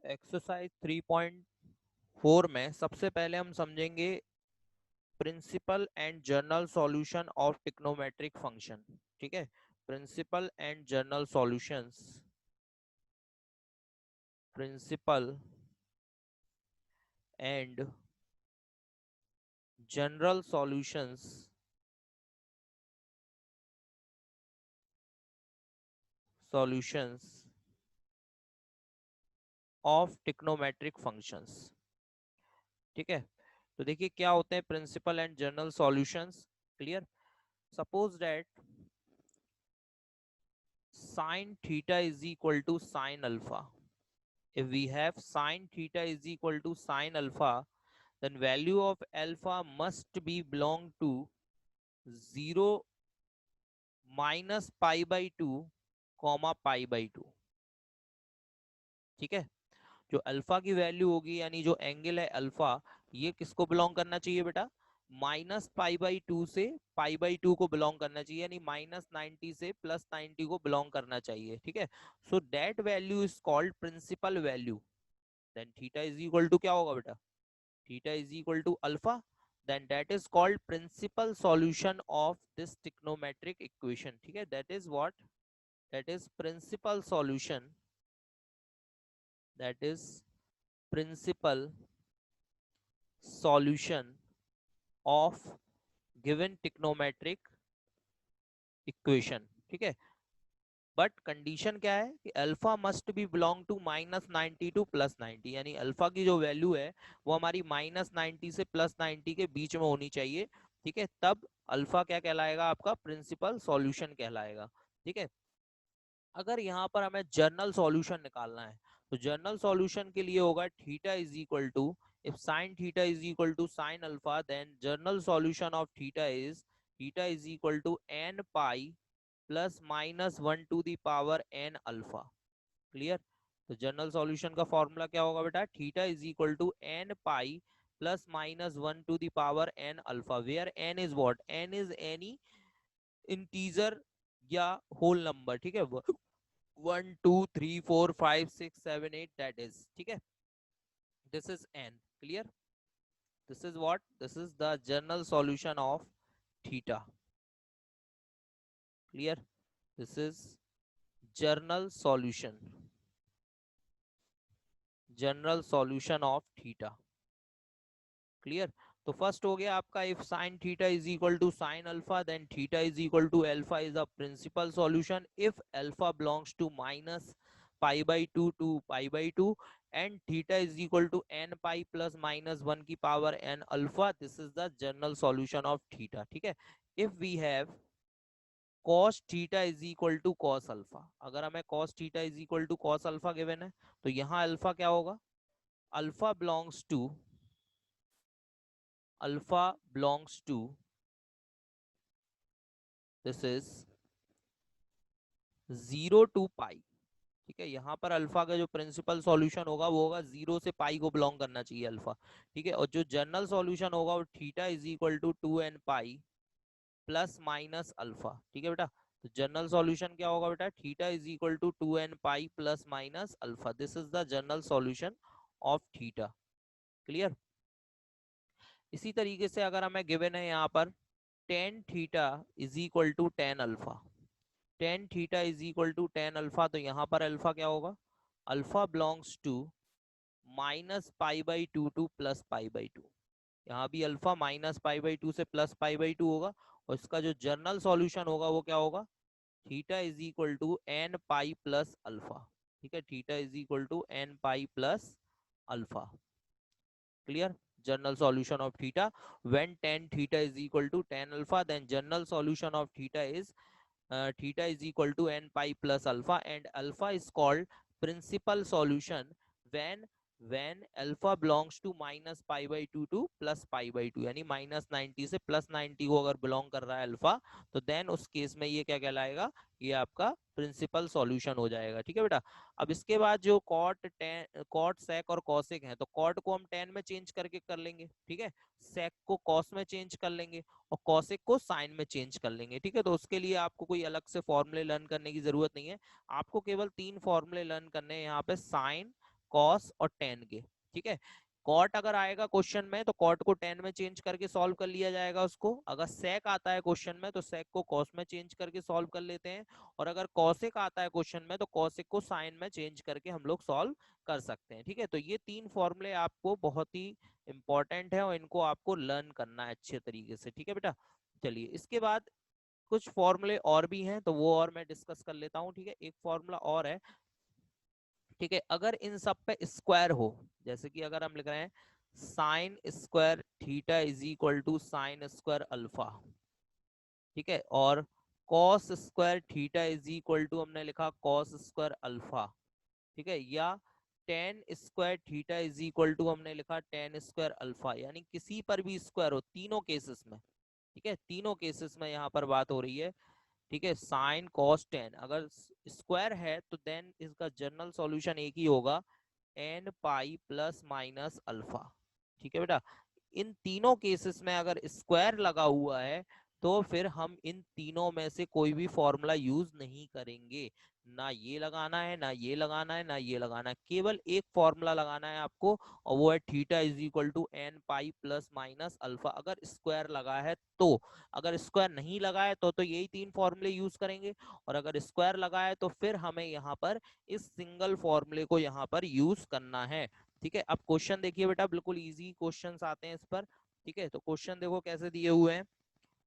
Exercise 3.4 में सबसे पहले हम समझेंगे principal and general solution of trigonometric function. ठीक है, principal and general solutions, principal and general solutions solutions of trigonometric functions. ठीक है, तो देखिए क्या होते हैं principal and general solutions. Clear. Suppose that sin theta is equal to sin alpha. If we have sin theta is equal to sin alpha, then value of alpha must be belong to 0 minus pi by 2 comma pi by 2. ठीक है, जो alpha की value होगी यानी जो angle है alpha, ये किसको बिलोंग करना चाहिए बेटा? माइनस पाई बाई टू से पाई बाई टू को बिलोंग करना चाहिए, यानी माइनस 90 से प्लस 90 को बिलोंग करना चाहिए। ठीक है, so that value is called principal value. Then theta is equal to क्या होगा बेटा? Theta is equal to alpha, then that is called principal solution of this trigonometric equation. ठीक है, that is what, that is principal solution, that is principal solution of given trigonometric equation. ठीक है, but condition क्या है कि alpha must be belong to minus 90 to plus 90, यानी alpha की जो वैल्यू है वो हमारी माइनस 90 से प्लस 90 के बीच में होनी चाहिए। ठीक है, तब अल्फा क्या कहलाएगा? आपका प्रिंसिपल सॉल्यूशन कहलाएगा। ठीक है, अगर यहाँ पर हमें जर्नल सॉल्यूशन निकालना है तो जर्नल सॉल्यूशन के लिए होगा theta is equal to, if sine theta is equal to sine alpha, then general solution of theta is equal to n pi plus minus 1 to the power n alpha. Clear. तो general solution का formula क्या होगा बेटा? Theta is equal to n pi plus minus 1 to the power n alpha, where n is what? N is any integer या whole number. ठीक है, 1 2 3 4 5 6 7 8, that is, ठीक है, this is n. Clear, this is what, this is the general solution of theta. Clear, this is general solution, general solution of theta. Clear, तो first हो गया आपका if sine theta is equal to sine alpha, then theta is equal to alpha is the principal solution if alpha belongs to minus pi by two to pi by two, and theta is equal to n pi plus minus 1 की power n alpha, this is the general solution of theta. ठीक है, if we have cos theta is equal to cos alpha, अगर हमें cos theta is equal to cos alpha given है तो यहाँ alpha क्या होगा? Alpha belongs to, alpha belongs to, this is 0 to pi. ठीक है, यहाँ पर अल्फा का जो प्रिंसिपल सॉल्यूशन होगा वो होगा 0 से पाई को बिलोंग करना चाहिए अल्फा। ठीक है, और जो जनरल सॉल्यूशन होगा वो theta is equal to 2n pi plus minus alpha. ठीक है बेटा, तो जनरल सॉल्यूशन क्या होगा बेटा? Theta is equal to 2n pi plus minus alpha, this is the general solution of theta. Clear, इसी तरीके से अगर हमें गिवन है यहाँ पर tan theta is equal to tan alpha, tan theta is equal to tan alpha, तो यहाँ पर अल्फा क्या होगा? Alpha belongs to minus pi by two to plus pi by two, यहाँ भी alpha minus pi by two से plus pi by two होगा, और इसका जो जनरल सॉल्यूशन होगा वो क्या होगा? Theta is equal to n pi plus alpha. ठीक है, theta is equal to n pi plus alpha. Clear, general solution of theta when tan theta is equal to tan alpha, then general solution of theta is theta is equal to n pi plus alpha, and alpha is called principal solution when alpha belongs to minus pi by 2 to plus pi by 2, यानी minus 90 से plus 90 को अगर belong कर रहा है alpha, तो then उस case में ये क्या कहलाएगा? ये आपका प्रिंसिपल सॉल्यूशन हो जाएगा। ठीक है बेटा, अब इसके बाद जो कॉट सेक और कॉसेक है, तो कॉट को हम टेन में चेंज करके कर लेंगे, ठीक है, सेक को कॉस में चेंज कर लेंगे, और कॉसेक को साइन में चेंज कर लेंगे। ठीक है, तो उसके लिए आपको कोई अलग से फॉर्मूले लर्न करने की जरूरत नहीं है, आपको केवल तीन फॉर्मूले लर्न करने हैं यहाँ पे, साइन, कॉस और टेन के। ठीक है, कॉट अगर आएगा क्वेश्चन में तो कॉट को टेन में चेंज करके सॉल्व कर लिया जाएगा उसको। अगर सेक आता है क्वेश्चन में तो सेक को कॉस में चेंज करके सॉल्व कर लेते हैं। और अगर कॉसेक आता है क्वेश्चन में तो कॉसेक को साइन में चेंज करके हम लोग सॉल्व कर सकते हैं। ठीक है, तो ये तीन फॉर्मूले आपको बहुत ही इंपॉर्टेंट है और इनको आपको लर्न करना है अच्छे तरीके से। ठीक है बेटा, चलिए इसके बाद कुछ फॉर्मूले और भी हैं तो वो और मैं डिस्कस कर लेता हूँ। ठीक है, एक फॉर्मूला और है। ठीक है, अगर इन सब पे स्क्वायर हो, जैसे कि अगर हम लिख रहे हैं sine square theta is equal to sine square alpha. ठीक है, और cos square theta is equal to हमने लिखा कॉस स्क्वायर अल्फा। ठीक है, या tan square theta is equal to हमने लिखा टेन स्क्वायर अल्फा, यानी किसी पर भी स्क्वायर हो तीनों केसेस में। ठीक है, तीनों केसेस में यहाँ पर बात हो रही है। ठीक है, साइन कॉस टेन अगर स्क्वायर है तो देन इसका जनरल सॉल्यूशन एक ही होगा, n pi plus minus alpha. ठीक है बेटा, इन तीनों केसेस में अगर स्क्वायर लगा हुआ है तो फिर हम इन तीनों में से कोई भी फॉर्मूला यूज नहीं करेंगे। ना ये लगाना है, ना ये लगाना है, ना ये लगाना है, केवल एक फॉर्मूला लगाना है आपको, और वो है theta is equal to n pi plus minus alpha अगर स्क्वायर लगा है तो। अगर स्क्वायर नहीं लगा है तो यही तीन फॉर्मूले यूज करेंगे, और अगर स्क्वायर लगा है तो फिर हमें यहाँ पर इस सिंगल फॉर्मूले को यहाँ पर यूज करना है। ठीक है, अब क्वेश्चन देखिए बेटा, बिल्कुल इजी क्वेश्चंस आते हैं इस पर। ठीक है, तो क्वेश्चन देखो कैसे दिए हुए हैं।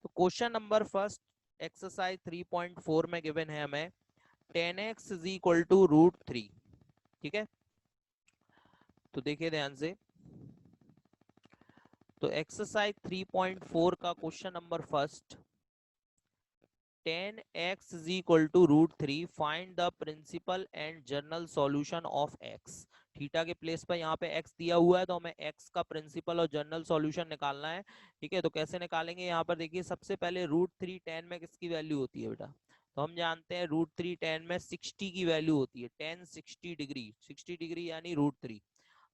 तो क्वेश्चन नंबर फर्स्ट एक्सरसाइज 3.4 में गिवन है हमें 10x is equal to root 3। ठीक है, तो देखिए ध्यान से, तो एक्सरसाइज 3.4 का question number first, 10x is equal to root 3, find the principal and general solution of x। Theta के प्लेस पर यहाँ पे x दिया हुआ है तो हमें x का प्रिंसिपल और जनरल सॉल्यूशन निकालना है। ठीक है, तो कैसे निकालेंगे, यहाँ पर देखिए सबसे पहले रूट 3 10 में किसकी वैल्यू होती है बेटा, तो हम जानते हैं रूट 3 10 में 60 की वैल्यू होती है, 10 60 डिग्री, 60 डिग्री यानी रूट 3।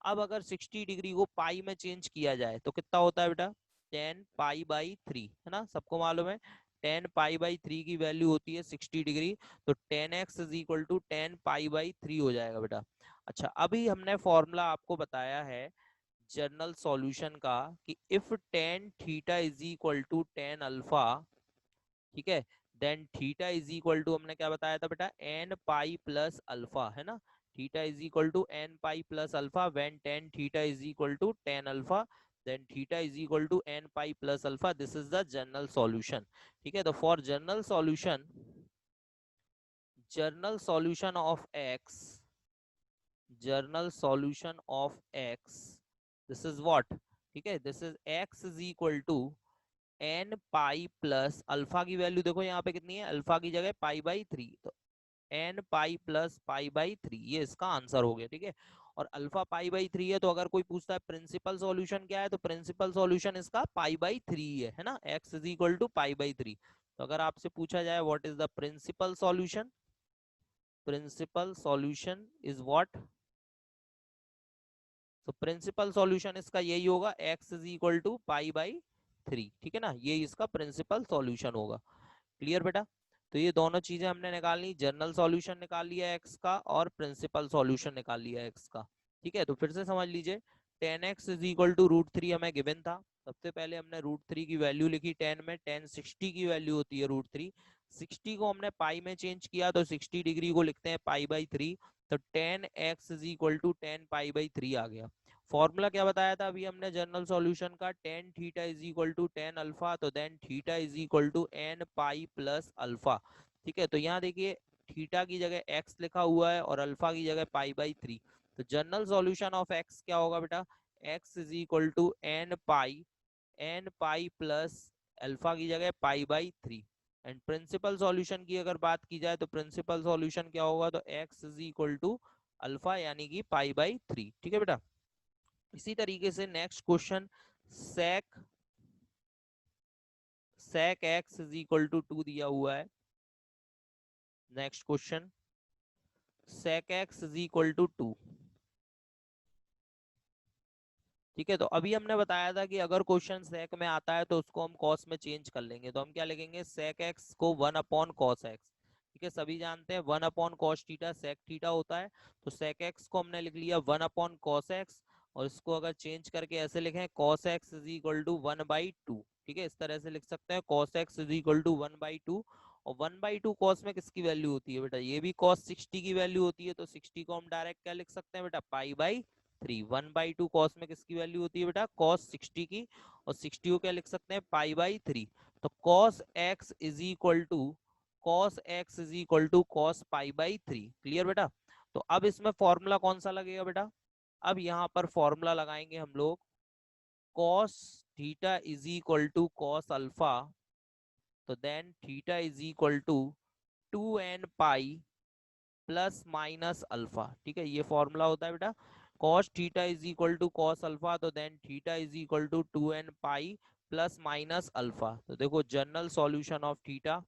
अब अगर 60 डिग्री को पाई में चेंज किया जाए तो कितना होता है बेटा, 10 पाई बाई 3, है ना, सबको मालूम है 10 पाई बाई 3 की वैल्यू होती है 60 डिग्री। तो 10x is equal to 10 pi by 3 हो जाएगा बेटा। अच्छा, अभी हमने फॉर्मूला आपको बताया है जनरल सॉल्यूशन का कि if tan theta is equal to tan alpha, ठीक है, then theta is equal to हमने क्या बताया था बेटा, n पाई प्लस अल्फा, है ना, theta is equal to n pi plus alpha when tan theta is equal to tan alpha, then theta is equal to n pi plus alpha, this is the general solution। ठीक है, तो for general solution of x, general solution of x, this is what, ठीक है, this is x is equal to n pi plus alpha की value देखो यहाँ पे कितनी है, अल्फा की जगह पाई बाई 3, तो n pi plus pi by 3, ये इसका आंसर हो गया। ठीक है, और अल्फा पाई बाई 3 है तो अगर कोई पूछता है प्रिंसिपल सॉल्यूशन क्या है, तो प्रिंसिपल सॉल्यूशन इसका पाई बाई 3 है ना, x is equal to pi by 3। तो अगर आपसे पूछा जाए what is the principal solution, principal solution is what, तो प्रिंसिपल सॉल्यूशन इसका यही होगा, x is equal to pi by 3। ठीक है ना, ये इसका प्रिंसिपल सॉल्यूशन होगा। क्लियर बेटा, तो ये दोनों चीजें हमने निकाल ली, जनरल सॉल्यूशन निकाल लिया एक्स का और प्रिंसिपल सॉल्यूशन निकाल लिया एक्स का। ठीक है, तो फिर से समझ लीजिए 10x is equal to root 3 हमें गिवन था। सबसे पहले हमने रूट 3 की वैल्यू लिखी 10 में, 10 60 की वैल्यू होती है रूट 3, 60 को हमने पाई में चेंज किया तो 60 डिग्री को लिखते हैं पाई बाई 3, तो 10x is equal to 10 pi by 3 आ गया। फॉर्मूला क्या बताया था अभी हमने जनरल सॉल्यूशन का, tan theta is equal to tan alpha, तो then theta is equal to n pi plus alpha. ठीक है, तो यहाँ देखिए थीटा की जगह x लिखा हुआ है और अल्फा की जगह पाई बाई 3, तो जनरल सॉल्यूशन ऑफ x क्या होगा बेटा, x is equal to n pi plus alpha की जगह pi by 3। And principal solution की अगर बात की जाए तो प्रिंसिपल सॉल्यूशन क्या होगा, तो x is equal to alpha यानी कि पाई बाई 3। ठीक है बेटा, इसी तरीके से next question, sec sec x is equal to 2 दिया हुआ है। Next question, sec x is equal to 2। ठीक है, तो अभी हमने बताया था कि अगर क्वेश्चन sec में आता है तो उसको हम cos में चेंज कर लेंगे, तो हम क्या लिखेंगे, sec x को 1 अपॉन cos x। ठीक है, सभी जानते हैं 1/cos थीटा sec थीटा होता है। तो sec x को हमने लिख लिया 1/cos x, और इसको अगर चेंज करके ऐसे लिखें cos x is equal to 1/2। ठीक है, इस तरह से लिख सकते हैं cos x is equal to 1/2। और 1/2 कॉस में किसकी वैल्यू होती है बेटा, ये भी cos 60 की वैल्यू होती है। तो 60 को हम डायरेक्ट क्या लिख सकते हैं बेटा, पाई/3। 1/2 कॉस में किसकी वैल्यू होती है बेटा, cos 60 की, और 60 को क्या लिख सकते हैं, पाई/3। तो cos x is equal to cos pi. Clear बेटा। तो अब इसमें फॉर्मूला कौन सा लगेगा बेटा, अब यहाँ पर फॉर्मूला लगाएंगे हम लोग, cos theta is equal to cos alpha, तो then theta is equal to 2n pi plus minus alpha. ठीक है, ये फॉर्मूला होता है बेटा, cos theta is equal to cos alpha, तो then theta is equal to 2n pi plus minus alpha. तो देखो general solution of theta,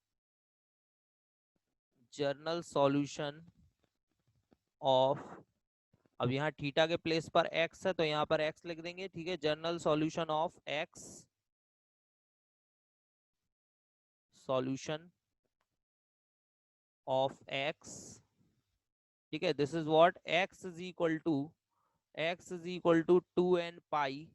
general solution of, अब यहाँ थीटा के प्लेस पर x है तो यहाँ पर x लिख देंगे। ठीक है, general solution of x, solution of x। ठीक है, this is what, x is equal to 2n pi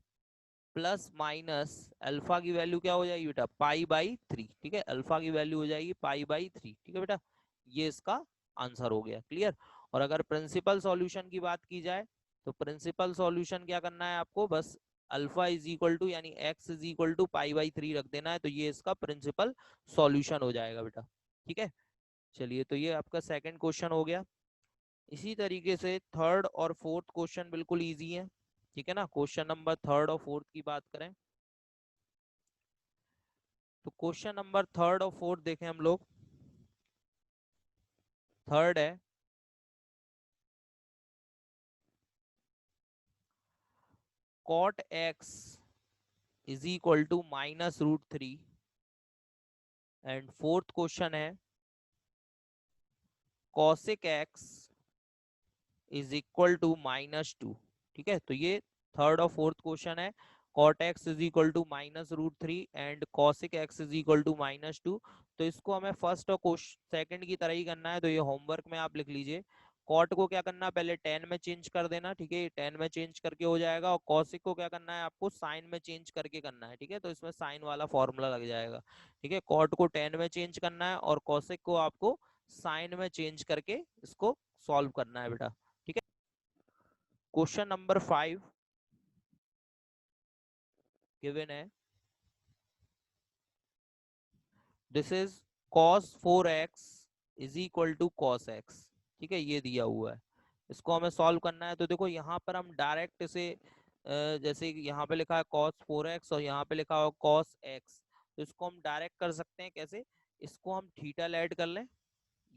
plus minus alpha की वैल्यू क्या हो जाएगी बेटा, पाई/3। ठीक है, अल्फा की वैल्यू हो जाएगी पाई/3। ठीक है बेटा, ये इसका आंसर हो गया। क्लियर। और अगर प्रिंसिपल सॉल्यूशन की बात की जाए, तो प्रिंसिपल सॉल्यूशन क्या करना है आपको, बस अल्फा इज इक्वल टू यानी x इज इक्वल टू पाई/3 रख देना है, तो ये इसका प्रिंसिपल सॉल्यूशन हो जाएगा बेटा। ठीक है, चलिए, तो ये आपका सेकंड क्वेश्चन हो गया। इसी तरीके से थर्ड और फोर्थ क्वेश्चन बिल्कुल इजी है। ठीक है ना, क्वेश्चन नंबर थर्ड और फोर्थ की बात करें, तो क्वेश्चन नंबर थर्ड और फोर्थ देखें हम लोग। थर्ड है, cot x is equal to -√3। And fourth question है cosec x is equal to -2। ठीक है, तो ये थर्ड और फोर्थ क्वेश्चन है, cot x is equal to -√3 and cosec x is equal to -2। तो इसको हमें फर्स्ट और सेकंड की तरह ही करना है, तो ये होमवर्क में आप लिख लीजिए। कॉट को क्या करना है, पहले टेन में चेंज कर देना। ठीक है, टेन में चेंज करके हो जाएगा। और कॉसिक को क्या करना है, आपको साइन में चेंज करके करना है। ठीक है, तो इसमें साइन वाला फॉर्मूला लग जाएगा। ठीक है, कॉट को टेन में चेंज करना है और कॉसिक को आपको साइन में चेंज करके इसको सॉल्व करना है बेटा। ठीक है, क्वेश्चन नंबर 5 गिवन है, this is cos 4x is equal to cos x। ठीक है, ये दिया हुआ है, इसको हमें सॉल्व करना है। तो देखो यहाँ पर हम डायरेक्ट इसे जैसे यहाँ पे लिखा है cos 4x और यहाँ पे लिखा हुआ cos x, तो इसको हम डायरेक्ट कर सकते हैं कैसे, इसको हम थीटा ऐड कर लें,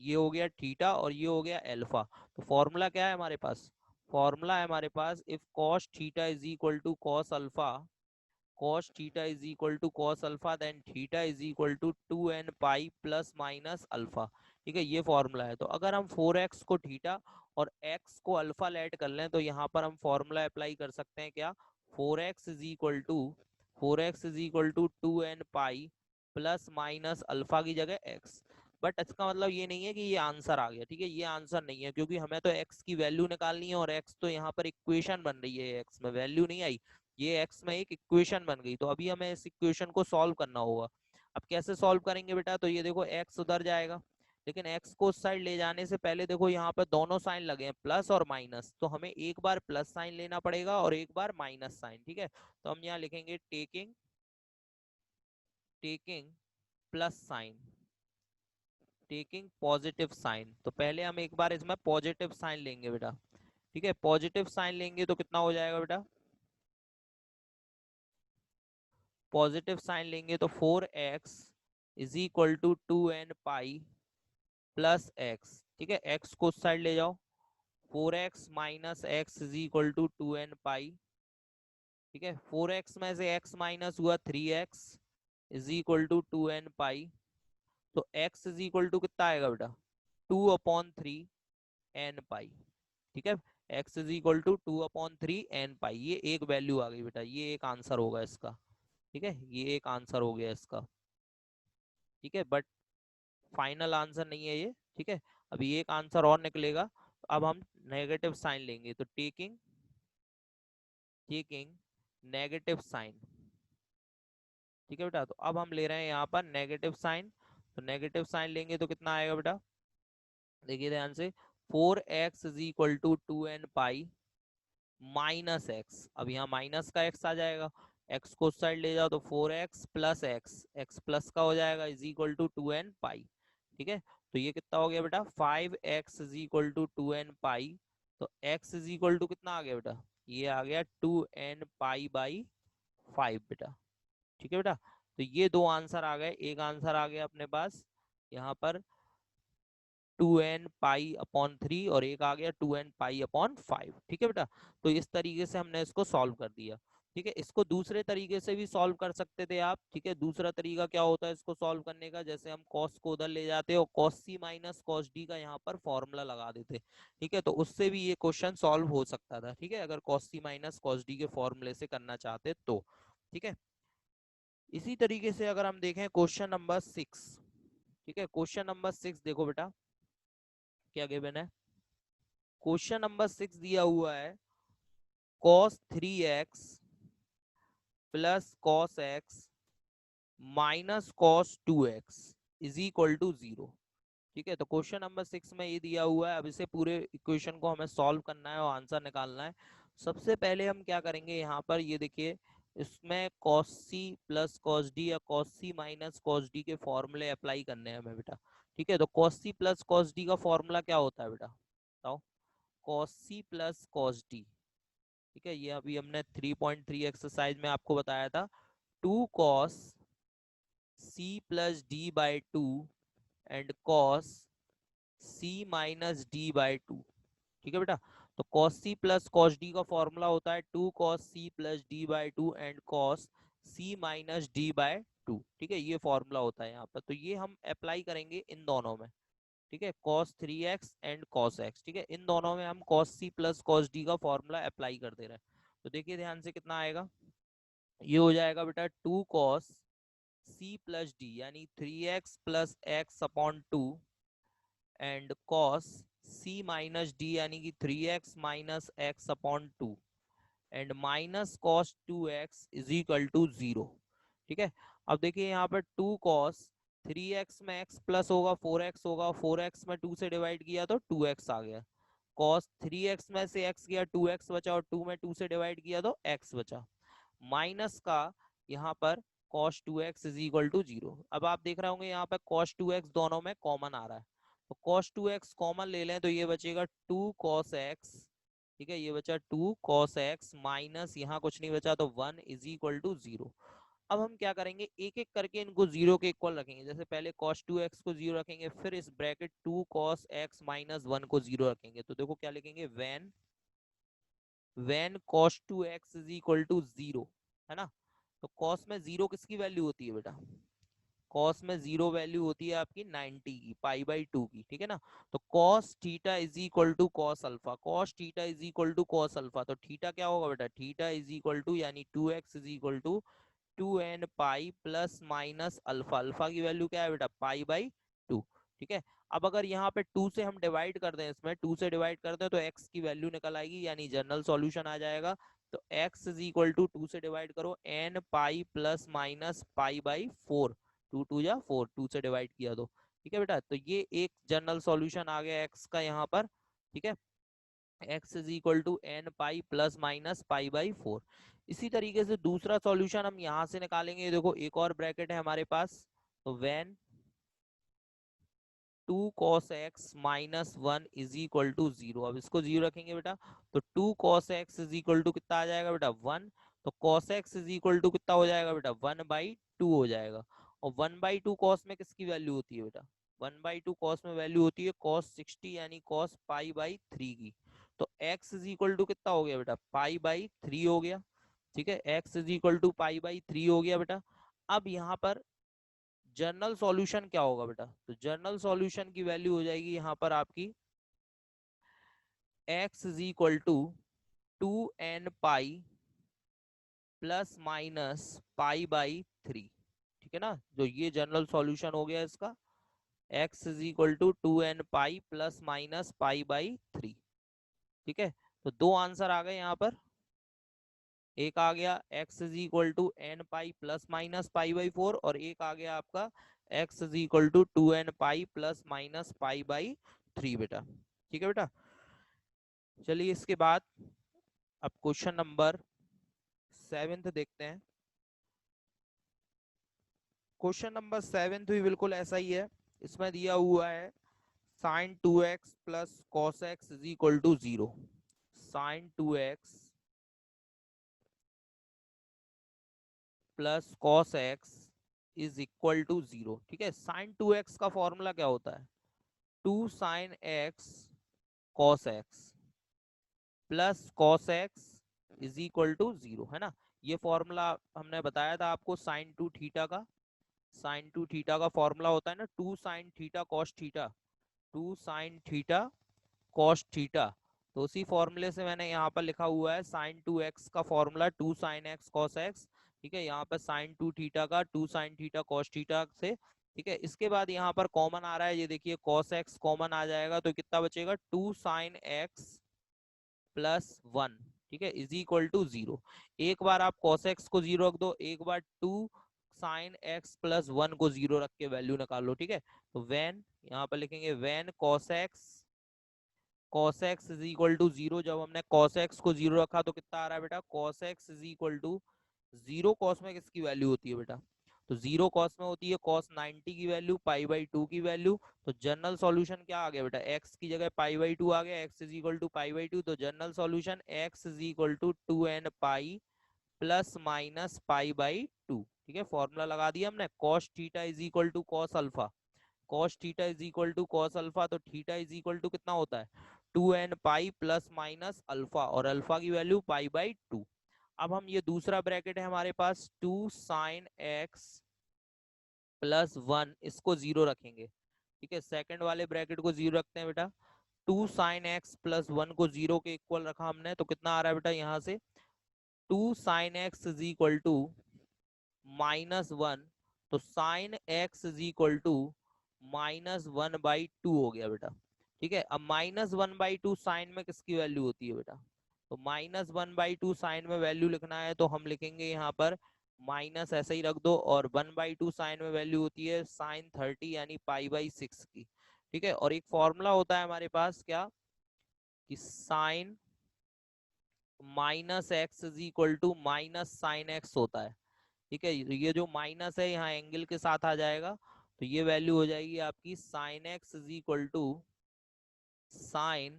ये हो गया थीटा और ये हो गया अल्फा। तो फॉर्मूला क्या है हमारे पास, फॉर्मूला है हमारे पास, if cos theta is equal to cos alpha, cos theta is equal to cos alpha, then theta is equal to 2n pi plus minus alpha। ठीक है, ये फॉर्मूला है। तो अगर हम 4x को थीटा और x को अल्फा ऐड कर लें, तो यहाँ पर हम फॉर्मूला अप्लाई कर सकते हैं क्या, 4x is equal to 2n pi plus minus alpha की जगह x। बट इसका मतलब ये नहीं है कि ये आंसर आ गया। ठीक है, ये आंसर नहीं है, क्योंकि हमें तो x की वैल्यू निकालनी है और x तो यहाँ पर इक्वेशन बन रही है, x में वैल्यू नहीं आई, ये x में एक इक्वेशन बन गई। तो अभी हमें इस इक्वेशन को सॉल्व करना होगा। अब कैसे सॉल्व करेंगे बेटा, तो ये देखो x उधर जाएगा, लेकिन x को उस साइड ले जाने से पहले देखो यहाँ पर दोनों साइन लगे हैं, प्लस और माइनस, तो हमें एक बार प्लस साइन लेना पड़ेगा और एक बार माइनस साइन। ठीक है, तो हम यहाँ लिखेंगे taking taking plus sign, taking positive sign. तो पहले हम एक बार इसमें पॉजिटिव साइन लेंगे बेटा। ठीक है, पॉजिटिव साइन लेंगे तो कितना हो जाएगा बेटा, पॉजिटिव साइन लेंगे तो 4x is equal to 2n pi plus x। ठीक है, x को उस साइड ले जाओ, 4x minus x is equal to 2n pi. ठीक है, 4x में से x माइनस हुआ 3x is equal to 2n पाई। तो x इज इक्वल टू कितना आएगा बेटा, 2/3 n पाई। ठीक है, x is equal to 2/3 n pi, ये एक वैल्यू आ गई बेटा, ये एक आंसर होगा इसका। ठीक है, ये एक आंसर हो गया इसका। ठीक है, बट फाइनल आंसर नहीं है ये, ठीक है, अभी एक आंसर और निकलेगा। अब हम नेगेटिव साइन लेंगे, तो टेकिंग टेकिंग नेगेटिव साइन। ठीक है बेटा, तो अब हम ले रहे हैं यहाँ पर नेगेटिव साइन। तो नेगेटिव साइन लेंगे तो कितना आएगा बेटा, देखिए ध्यान से, 4x is equal to 2n pi minus x. अब यहाँ माइनस का x आ जाएगा, x को उस साइड ले जाओ तो 4x plus x, x plus का हो जाएगा, is equal to 2n pi. ठीक है, तो ये कितना हो गया बेटा, 5x is equal to 2n पाई। तो x इज इक्वल टू कितना आ गया बेटा, ये आ गया 2n पाई/5 बेटा। ठीक है बेटा, तो ये दो आंसर आ गए। एक आंसर आ गया अपने पास यहाँ पर 2n पाई/3 और एक आ गया 2n पाई/5। ठीक है बेटा, तो इस तरीके से हमने इसको सॉल्व कर दिया। ठीक है, इसको दूसरे तरीके से भी सॉल्व कर सकते थे आप। ठीक है, दूसरा तरीका क्या होता है इसको सॉल्व करने का, जैसे हम कॉस को उधर ले जाते और कॉस सी माइनस कॉस डी का यहाँ पर फॉर्मूला लगा देते। ठीक है, तो उससे भी ये क्वेश्चन सॉल्व हो सकता था। ठीक है, अगर कॉस सी माइनस कॉस डी के फॉर्मूले से करना चाहते तो। ठीक है, इसी तरीके से अगर हम देखें क्वेश्चन नंबर 6। ठीक है, क्वेश्चन नंबर 6 देखो बेटा क्या गिवन है। क्वेश्चन नंबर 6 दिया हुआ है, cos 3x प्लस cos x माइनस cos 2x is equal to 0। ठीक है, तो क्वेश्चन नंबर 6 में ये दिया हुआ है। अब इसे पूरे इक्वेशन को हमें सॉल्व करना है और आंसर निकालना है। सबसे पहले हम क्या करेंगे, यहाँ पर ये देखिए, इसमें cos c plus cos d या cos c minus cos d के फॉर्मूले अप्लाई करने हैं हमें बेटा। ठीक है, तो cos c plus cos d का फॉर्मूला क्या होता है बेटा, बताओ। cos c plus cos d, ठीक है, ये अभी हमने 3.3 एक्सरसाइज में आपको बताया था। 2 cos c plus d by 2 and cos c minus d by 2। ठीक है बेटा, तो cos c plus cos d का फॉर्मूला होता है 2 cos c plus d by 2 and cos c minus d by 2। ठीक है, ये फॉर्मूला होता है यहाँ पर, तो ये हम अप्लाई करेंगे इन दोनों में। ठीक है, cos 3x and cos x। ठीक है, इन दोनों में हम cos c plus cos d का फॉर्मूला अप्लाई कर दे रहे हैं। तो देखिए ध्यान से कितना आएगा, ये हो जाएगा बेटा 2 cos c प्लस डी यानी 3x plus x/2 and cos c minus d यानी कि 3x minus x/2 and minus cos 2x is equal to 0। ठीक है, अब देखिए यहाँ पर 2 cos 3x में x प्लस होगा 4x होगा, 4x में 2 से डिवाइड किया तो 2x आ गया। cos 3x में से x गया 2x बचा और 2 में 2 से डिवाइड किया तो x बचा। माइनस का यहाँ पर cos 2x is equal to 0। अब आप देख रहे होंगे यहाँ पर cos 2x दोनों में कॉमन आ रहा है, तो cos 2x कॉमन ले लें तो ये बचेगा 2 cos x। ठीक है, ये बचा 2 cos x माइनस यहाँ कुछ नहीं बचा तो 1 इज इक्वल टू 0। अब हम क्या करेंगे, एक एक करके इनको 0 के इक्वल रखेंगे। जैसे पहले cos 2x को 0 रखेंगे, फिर इस ब्रैकेट 2 cos x माइनस 1 को 0 रखेंगे। तो देखो क्या लिखेंगे, when cos 2x is equal to 0, है ना। तो cos में 0 किसकी वैल्यू होती है बेटा, cos में 0 वैल्यू होती है आपकी 90 की, पाई/2 की। ठीक है ना, तो cos theta is equal to cos alpha, cos theta is equal to cos alpha. तो थीटा क्या होगा बेटा, थीटा इज इक्वल टू यानी 2x is equal to 2n pi plus minus alpha. Alpha की वैल्यू क्या है बेटा, पाई/2। ठीक है, अब अगर यहाँ पे 2 से हम डिवाइड कर दें, इसमें 2 से डिवाइड करते हैं तो x की वैल्यू निकल आएगी, यानी जनरल सॉल्यूशन आ जाएगा। तो x इज इक्वल टू 2 से डिवाइड करो n पाई प्लस माइनस पाई/4, 2 2 जा 4, 2 से डिवाइड किया तो। ठीक है बेटा, तो ये एक जनरल सॉल्यूशन आ गया x का यहाँ पर। ठीक है, x is equal to n pi plus minus pi. इसी तरीके से दूसरा सॉल्यूशन हम यहाँ से निकालेंगे। देखो एक और ब्रैकेट है हमारे पास, तो when 2 cos x minus 1 is equal to 0। अब इसको 0 रखेंगे बेटा, तो 2 cos x is equal to कितना आ जाएगा बेटा, 1। तो cos x is equal to कितना हो जाएगा बेटा, 1/2 हो जाएगा। और 1/2 cos में किसकी वैल्यू होती है बेटा, 1/2 cos में वैल्यू होती है cos 60 यानी cos पाई/3 की। तो x इज इक्वल टू कितना हो गया बेटा, पाई/3 हो गया। ठीक है, x इज इक्वल टू पाई/3 हो गया बेटा। अब यहाँ पर जनरल सॉल्यूशन क्या होगा बेटा, तो जनरल सॉल्यूशन की वैल्यू हो जाएगी यहाँ पर आपकी x is equal to 2n pi plus minus pi. ठीक है ना, जो ये जनरल सॉल्यूशन हो गया इसका। x is equal to 2n pi plus minus pi by 3। ठीक है, तो दो आंसर आ गए यहाँ पर। एक आ गया x is equal to n pi plus minus pi by 4, और एक आ गया आपका x is equal to 2n pi plus minus pi by 3 बेटा। ठीक है बेटा, चलिए इसके बाद अब क्वेश्चन नंबर 7 देखते हैं। क्वेश्चन नंबर 7 भी बिल्कुल ऐसा ही है। इसमें दिया हुआ है sine 2x plus cos x is equal to 0। Sine 2x plus cos x is equal to 0। ठीक है, साइन 2x का फॉर्मूला क्या होता है? 2 sine X cos X plus cos x is equal to 0, है ना। ये फॉर्मूला हमने बताया था आपको साइन 2 थीटा का। साइन 2 थीटा का फॉर्मूला होता है ना 2 sine theta cos theta, 2 sine theta cos theta. तो उसी फॉर्मूले से मैंने यहाँ पर लिखा हुआ है साइन 2x का formula 2 sine X cos x. ठीक है, यहाँ पर साइन 2 थीटा का 2 साइन थीटा कॉस थीटा से। ठीक है, इसके बाद यहाँ पर कॉमन आ रहा है, ये देखिए कॉस एक्स कॉमन आ जाएगा तो कितना बचेगा? 2 साइन एक्स प्लस 1। ठीक है, इज इक्वल टू 0। एक बार आप cos x को 0 रख दो, एक बार 2 साइन x प्लस 1 को 0 रख के वैल्यू निकाल लो। ठीक है, तो वेन यहाँ पर लिखेंगे when cos x is equal to 0। जब हमने cos x को 0 रखा तो कितना आ रहा है बेटा? cos x is equal to 0 cos में किसकी वैल्यू होती है बेटा? तो 0 कॉस में होती है cos 90 की वैल्यू, पाई बाई 2 की वैल्यू। तो जनरल सॉल्यूशन क्या आ गया बेटा? x की जगह पाई बाई 2 आ गया, x is equal to pi by 2। तो general solution x is equal to 2n pi plus minus pi by 2। ठीक है, फॉर्मूला लगा दिया हमने। cos theta is equal to cos alpha, cos theta is equal to cos alpha, तो theta is equal to कितना होता है? 2n pi plus minus alpha, और अल्फा की वैल्यू पाई बाई 2। अब हम ये दूसरा ब्रैकेट है हमारे पास 2 साइन एक्स प्लस 1, इसको 0 रखेंगे। ठीक है, सेकंड वाले ब्रैकेट को 0 रखते हैं बेटा। 2 साइन एक्स प्लस 1 को 0 के इक्वल रखा हमने, तो कितना आ रहा है बेटा यहाँ से? 2 sine x is equal to -1। तो sine x is equal to -1/2 हो गया बेटा। ठीक है, अब -1/2 साइन में किसकी वैल्यू होती है बेटा? तो -1/2 साइन में वैल्यू लिखना है तो हम लिखेंगे यहाँ पर माइनस, ऐसे ही रख दो, और 1/2 साइन में वैल्यू होती है साइन 30 यानी पाई/6 की। ठीक है, और एक फॉर्मूला होता है हमारे पास क्या, कि sine minus x is equal to minus sine x होता है। ठीक है, ये जो माइनस है यहाँ एंगल के साथ आ जाएगा, तो ये वैल्यू हो जाएगी आपकी sine x is equal to sine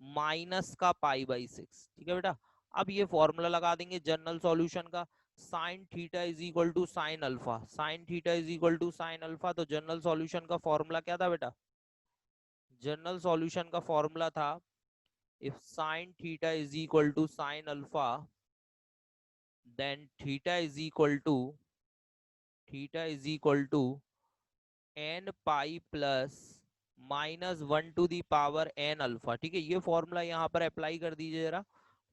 minus का पाई/6। ठीक है बेटा, अब ये फॉर्मूला लगा देंगे जनरल सॉल्यूशन का। Sine theta is equal to sine alpha, sine theta is equal to sine alpha, तो जनरल सॉल्यूशन का फॉर्मूला क्या था बेटा? जनरल सॉल्यूशन का फॉर्मूला था if sine theta is equal to sine alpha then theta is equal to n pi plus -1 to the power n alpha. ठीक है, ये फॉर्मूला यहाँ पर अप्लाई कर दीजिए जरा,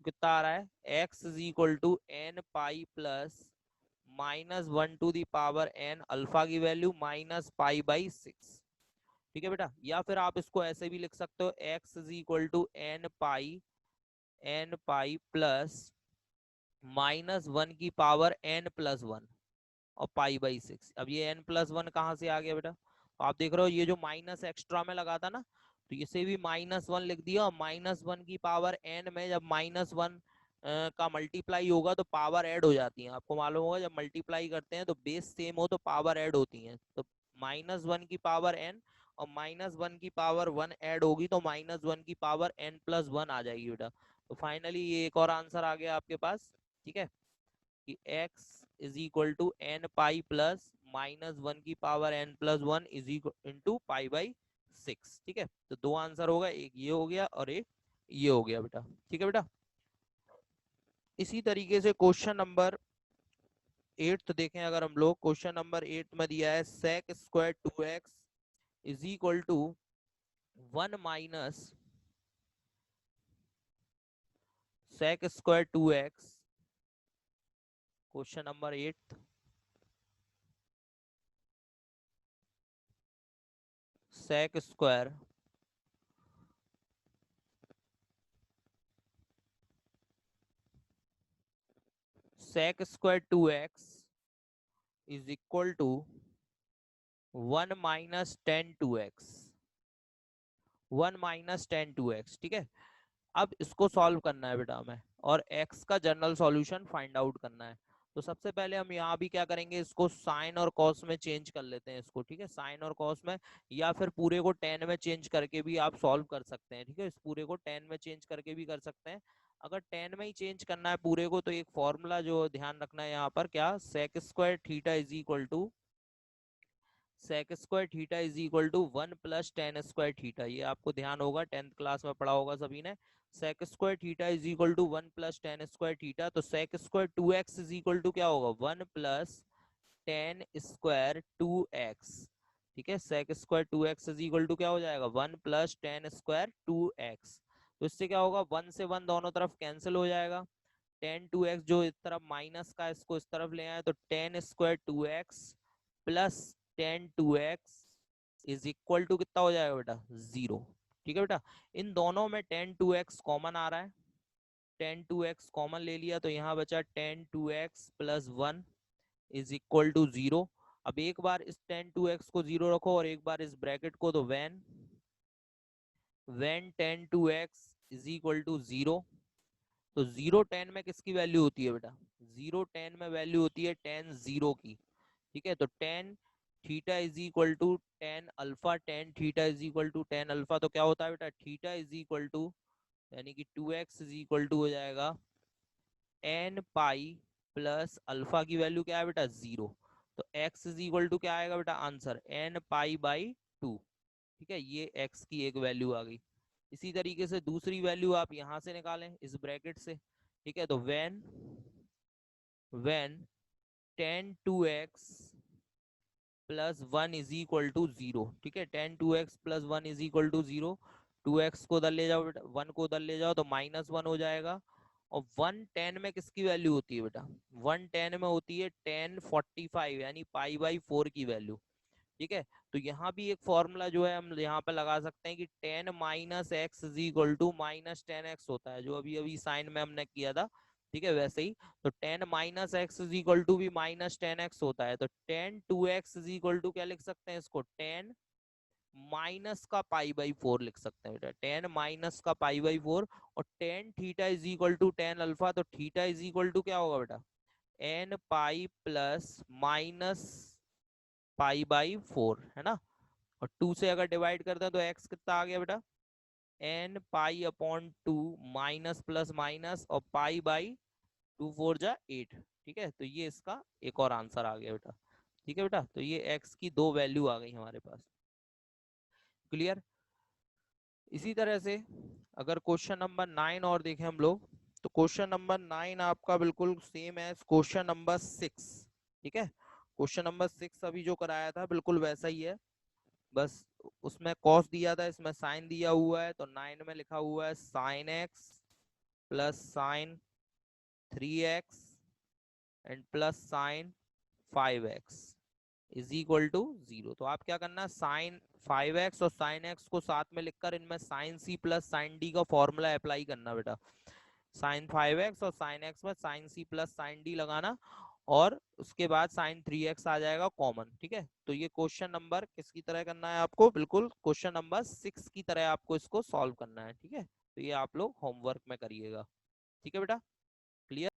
कितना आ रहा है? x is equal to n pi plus -1 to the power n alpha की वैल्यू -पाई/6। ठीक है बेटा, या फिर आप इसको ऐसे भी लिख सकते हो x is equal to n pi plus -1 की पावर n+1 और पाई/6। अब ये n+1 कहाँ से आ गया बेटा? तो आप देख रहे हो ये जो माइनस एक्स्ट्रा में लगा था ना, तो इसे भी -1 लिख दिया, और -1 की पावर n में जब -1 का मल्टीप्लाई होगा तो पावर ऐड हो जाती है। आपको मालूम होगा जब मल्टीप्लाई करते हैं तो बेस सेम हो तो पावर ऐड होती है। तो -1 की पावर n और -1 की पावर 1 ऐड होगी तो -1 की पावर n+1 आ जाएगी बेटा। तो फाइनली ये एक और आंसर आ गया आपके पास। ठीक है, कि x is equal to n pi plus -1 की power n+1 is equal into pi. ठीक है, तो दो आंसर होगा, एक ये हो गया और एक ये हो गया बेटा। ठीक है बेटा, इसी तरीके से क्वेश्चन नंबर 8 देखें अगर हम लोग। क्वेश्चन नंबर 8 में दिया है sec square 2x is equal to 1 minus sec square 2x। Question number 8 sec square sec square 2x is equal to 1 minus tan two x, 1 - 10 2x, ठीक है। अब इसको सॉल्व करना है बेटा हमें, और x का जनरल सॉल्यूशन फाइंड आउट करना है। तो सबसे पहले हम यहाँ भी क्या करेंगे, इसको साइन और कॉस में चेंज कर लेते हैं इसको, ठीक है, साइन और कॉस में, या फिर पूरे को टेन में चेंज करके भी आप सॉल्व कर सकते हैं, ठीक है, इस पूरे को टेन में चेंज करके भी कर सकते हैं। अगर टेन में ही चेंज करना है पूरे को, तो एक फॉर्मूला जो ध्यान रखना है यहाँ पर, क्या, sec square theta is equal to sec square theta is equal to 1 + tan² theta. ये आपको ध्यान होगा, 10th क्लास में पढ़ा होगा सभी ने। Sec square theta is equal to 1 + tan² theta, तो sec square 2x is equal to क्या होगा, 1 + tan² 2x, ठीक है। Sec square 2x is equal to क्या हो जाएगा, 1 + tan² 2x। तो इससे क्या होगा, 1 से 1 दोनों तरफ कैंसिल हो जाएगा। tan 2x जो इस तरफ माइनस का, इसको इस तरफ ले आए, तो tan² 2x plus tan 2x is equal to कितना हो जाएगा बेटा, 0, ठीक है बेटा। इन दोनों में tan 2x कॉमन आ रहा है, tan 2x कॉमन ले लिया, तो यहाँ बचा tan 2x plus 1 is equal to 0। अब एक बार इस tan 2x को 0 रखो, और एक बार इस ब्रैकेट को, तो when tan 2x is equal to 0, तो 0 10 में किसकी वैल्यू होती है बेटा, 0 10 में वैल्यू होती है tan 0 की, ठीक है। तो tan theta is equal to tan alpha, tan theta is equal to tan alpha, तो क्या होता है बेटा, थीटा इज इक्वल टू, यानी कि 2x इज इक्वल टू हो जाएगा n पाई प्लस अल्फा की वैल्यू क्या है बेटा, 0। तो x इज इक्वल टू क्या आएगा बेटा, आंसर n पाई बाई 2, ठीक है, ये x की एक वैल्यू आ गई। इसी तरीके से दूसरी वैल्यू आप यहां से निकालें इस ब्रैकेट से, ठीक है। तो when tan 2x plus 1 is equal to 0, ठीक है, tan 2x plus 1 is equal to 0, 2x को उधर ले जाओ बेटा, 1 को उधर ले जाओ, तो -1 हो जाएगा। और 1 10 में किसकी वैल्यू होती है बेटा, 1 10 में होती है tan 45, यानी π/4 की वैल्यू, ठीक है। तो यहाँ भी एक फॉर्मूला जो है हम यहाँ पे लगा सकते हैं कि tan - x is equal to -10x होता है, जो अभी अभी साइन में हमने किया था, ठीक है, वैसे ही। तो tan - x is equal to भी -10x होता है, तो tan 2x is equal to क्या लिख सकते हैं इसको, tan माइनस का π/4 लिख सकते हैं बेटा, tan माइनस का π/4। और tan theta is equal to tan alpha, तो थीटा इज इक्वल टू क्या होगा बेटा, n पाई प्लस माइनस π/4, है ना। और 2 से अगर डिवाइड करते हैं तो x कितना आ गया बेटा, n π/2 माइनस प्लस माइनस, और π/2 4 जा 8, ठीक है। तो ये इसका एक और आंसर आ गया बेटा, ठीक है बेटा। तो ये x की दो वैल्यू आ गई हमारे पास, क्लियर। इसी तरह से अगर क्वेश्चन नंबर 9 और देखें हम लोग, तो क्वेश्चन नंबर 9 आपका बिल्कुल सेम है क्वेश्चन नंबर 6, ठीक है। क्वेश्चन नंबर 6 अभी जो कराया था बिल्कुल वैसा ही है, बस उसमें कॉस दिया था, इसमें साइन दिया हुआ है। तो 9 में लिखा हुआ है sine x plus sine 3x and plus sine 5x is equal to 0। तो आप क्या करना, साइन 5x और साइन x को साथ में लिखकर इनमें sine c plus sine d का फॉर्मूला अप्लाई करना बेटा। साइन 5x और साइन x में sine c plus sine d लगाना, और उसके बाद साइन 3x आ जाएगा कॉमन, ठीक है। तो ये क्वेश्चन नंबर किसकी तरह करना है आपको, बिल्कुल क्वेश्चन नंबर 6 की तरह आपको इसको सॉल्व करना है, ठीक है। तो ये आप लोग होमवर्क में करिएगा, ठीक है बेटा, क्लियर।